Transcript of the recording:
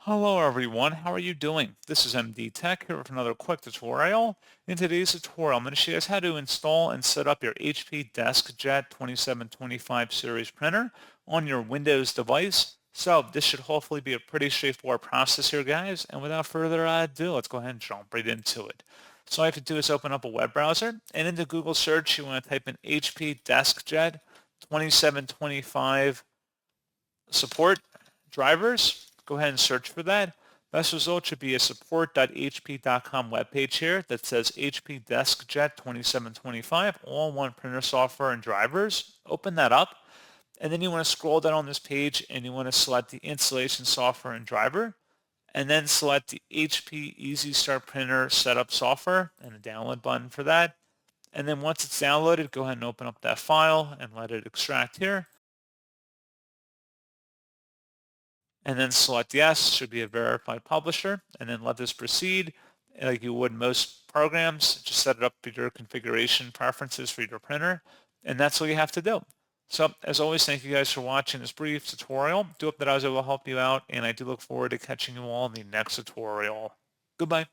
Hello everyone, how are you doing? This is MD Tech here with another quick tutorial. In today's tutorial, I'm going to show you guys how to install and set up your HP DeskJet 2725 series printer on your Windows device. So this should hopefully be a pretty straightforward process here, guys. And without further ado, let's go ahead and jump right into it. So all you have to do is open up a web browser, and into Google search, you want to type in HP DeskJet 2725 support drivers. Go ahead and search for that. Best result should be a support.hp.com webpage here that says HP DeskJet 2725, all in one printer software and drivers. Open that up, and then you want to scroll down on this page and you want to select the installation software and driver, and then select the HP Easy Start Printer Setup software and a download button for that. And then once it's downloaded, go ahead and open up that file and let it extract here. And then select yes, should be a verified publisher, and then let this proceed like you would most programs. Just set it up with your configuration preferences for your printer, and that's all you have to do. So as always, thank you guys for watching this brief tutorial. Do hope that I was able to help you out, and I do look forward to catching you all in the next tutorial. Goodbye.